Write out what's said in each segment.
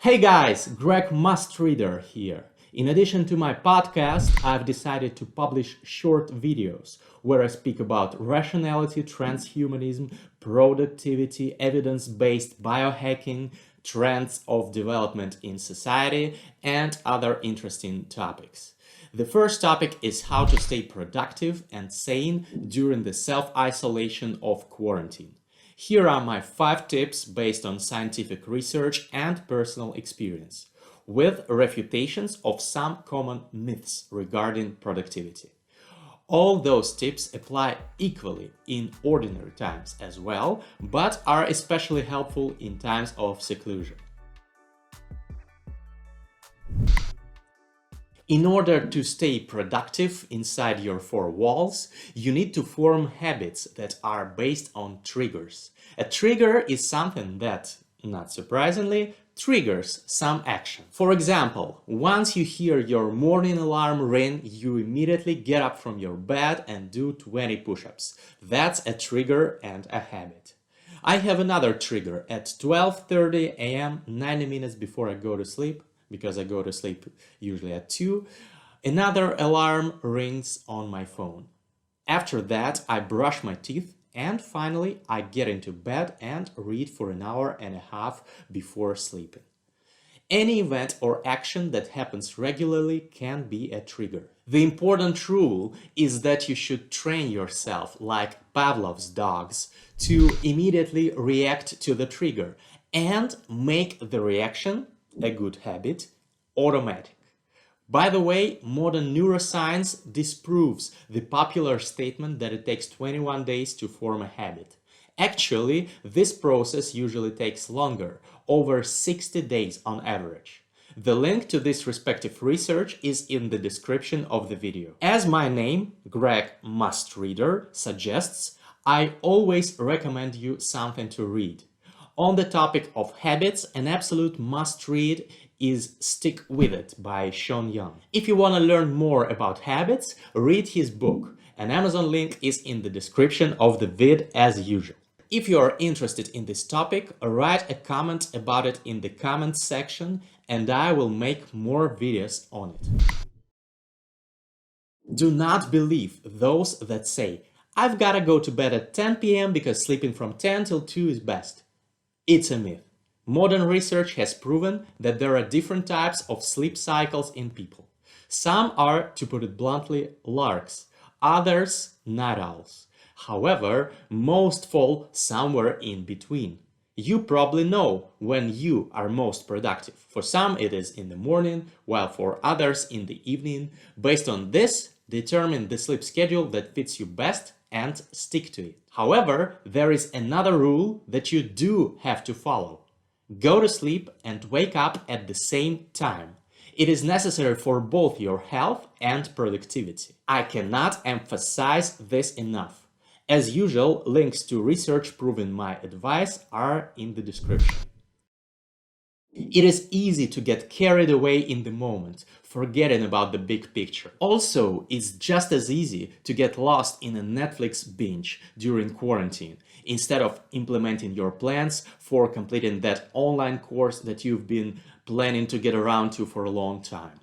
Hey guys, Greg Mustreader here. In addition to my podcast, I've decided to publish short videos where I speak about rationality, transhumanism, productivity, evidence-based biohacking, trends of development in society, and other interesting topics. The first topic is how to stay productive and sane during the self-isolation of quarantine. Here are my 5 tips based on scientific research and personal experience, with refutations of some common myths regarding productivity. All those tips apply equally in ordinary times as well, but are especially helpful in times of seclusion. In order to stay productive inside your 4 walls, you need to form habits that are based on triggers. A trigger is something that, not surprisingly, triggers some action. For example, once you hear your morning alarm ring, you immediately get up from your bed and do 20 push-ups. That's a trigger and a habit. I have another trigger at 12:30 a.m., 90 minutes before I go to sleep, because I go to sleep usually at 2, another alarm rings on my phone. After that, I brush my teeth and finally I get into bed and read for an hour and a half before sleeping. Any event or action that happens regularly can be a trigger. The important rule is that you should train yourself, like Pavlov's dogs, to immediately react to the trigger and make the reaction, a good habit, automatic. By the way, modern neuroscience disproves the popular statement that it takes 21 days to form a habit. Actually, this process usually takes longer, over 60 days on average. The link to this respective research is in the description of the video. As my name, Greg Mustreader, suggests, I always recommend you something to read. On the topic of habits, an absolute must-read is Stick With It by Sean Young. If you want to learn more about habits, read his book. An Amazon link is in the description of the vid as usual. If you are interested in this topic, write a comment about it in the comments section and I will make more videos on it. Do not believe those that say, I've gotta go to bed at 10 p.m. because sleeping from 10 till 2 is best. It's a myth. Modern research has proven that there are different types of sleep cycles in people. Some are, to put it bluntly, larks, others night owls. However, most fall somewhere in between. You probably know when you are most productive. For some it is in the morning, while for others in the evening. Based on this, determine the sleep schedule that fits you best and stick to it. However, there is another rule that you do have to follow. Go to sleep and wake up at the same time. It is necessary for both your health and productivity. I cannot emphasize this enough. As usual, links to research proving my advice are in the description. It is easy to get carried away in the moment, forgetting about the big picture. Also, it's just as easy to get lost in a Netflix binge during quarantine, instead of implementing your plans for completing that online course that you've been planning to get around to for a long time.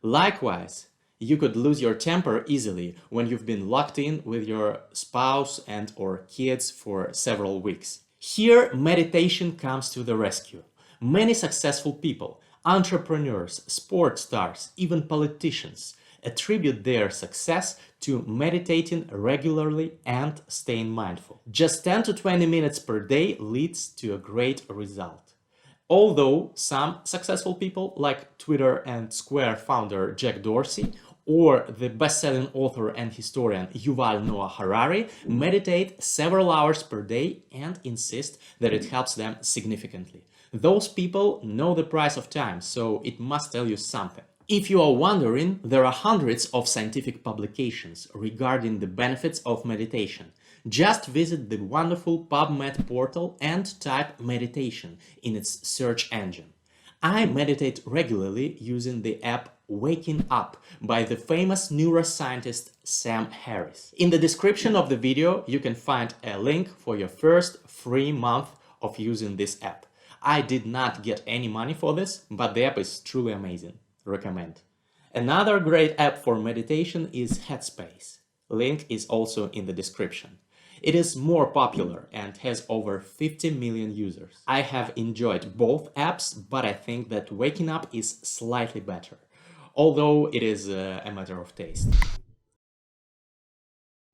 Likewise, you could lose your temper easily when you've been locked in with your spouse and/or kids for several weeks. Here, meditation comes to the rescue. Many successful people, entrepreneurs, sports stars, even politicians, attribute their success to meditating regularly and staying mindful. Just 10 to 20 minutes per day leads to a great result. Although some successful people, like Twitter and Square founder Jack Dorsey, or the best-selling author and historian Yuval Noah Harari, meditate several hours per day and insist that it helps them significantly. Those people know the price of time, so it must tell you something. If you are wondering, there are hundreds of scientific publications regarding the benefits of meditation. Just visit the wonderful PubMed portal and type meditation in its search engine. I meditate regularly using the app Waking Up by the famous neuroscientist Sam Harris. In the description of the video, you can find a link for your first free month of using this app. I did not get any money for this, but the app is truly amazing. Recommend. Another great app for meditation is Headspace. Link is also in the description. It is more popular and has over 50 million users. I have enjoyed both apps, but I think that waking up is slightly better, although it is a matter of taste.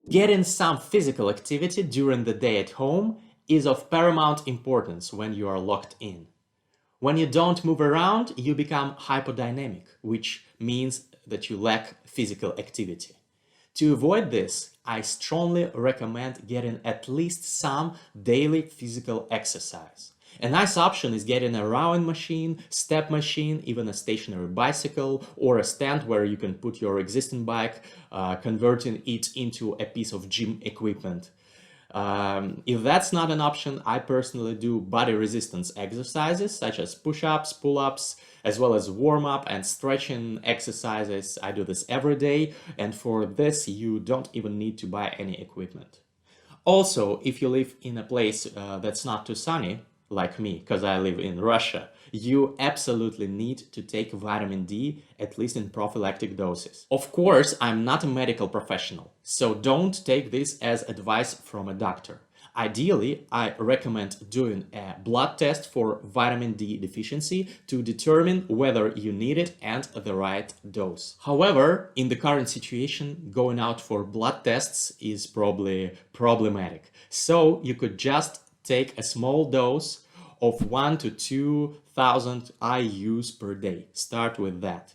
Getting some physical activity during the day at home is of paramount importance when you are locked in. When you don't move around, you become hypodynamic, which means that you lack physical activity. To avoid this, I strongly recommend getting at least some daily physical exercise. A nice option is getting a rowing machine, step machine, even a stationary bicycle, or a stand where you can put your existing bike, converting it into a piece of gym equipment. If that's not an option, I personally do body resistance exercises such as push-ups, pull-ups, as well as warm-up and stretching exercises. I do this every day, and for this you don't even need to buy any equipment. Also, if you live in a place that's not too sunny, like me, because I live in Russia, you absolutely need to take vitamin D, at least in prophylactic doses. Of course, I'm not a medical professional, so don't take this as advice from a doctor. Ideally, I recommend doing a blood test for vitamin D deficiency to determine whether you need it and the right dose. However, in the current situation, going out for blood tests is probably problematic. So you could just take a small dose of 1 to 2,000 IUs per day. Start with that.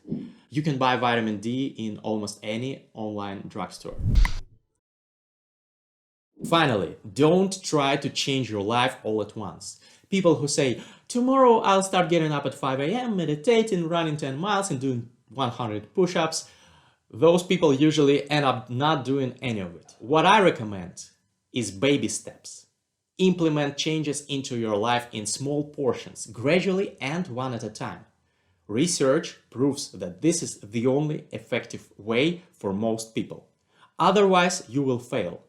You can buy vitamin D in almost any online drugstore. Finally, don't try to change your life all at once. People who say, tomorrow I'll start getting up at 5 a.m., meditating, running 10 miles and doing 100 push-ups, those people usually end up not doing any of it. What I recommend is baby steps. Implement changes into your life in small portions, gradually and one at a time. Research proves that this is the only effective way for most people. Otherwise, you will fail.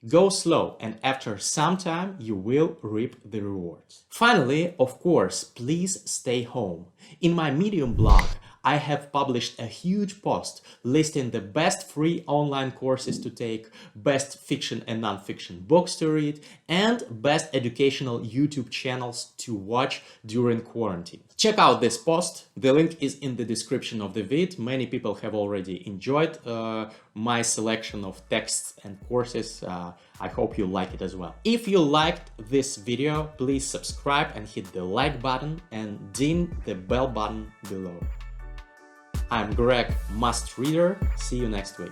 Go slow, and after some time, you will reap the rewards. Finally, of course, please stay home. In my Medium blog, I have published a huge post listing the best free online courses to take, best fiction and non-fiction books to read, and best educational YouTube channels to watch during quarantine. Check out this post. The link is in the description of the vid. Many people have already enjoyed my selection of texts and courses. I hope you like it as well. If you liked this video, please subscribe and hit the like button and ding the bell button below. I'm Greg, Mustreader. See you next week.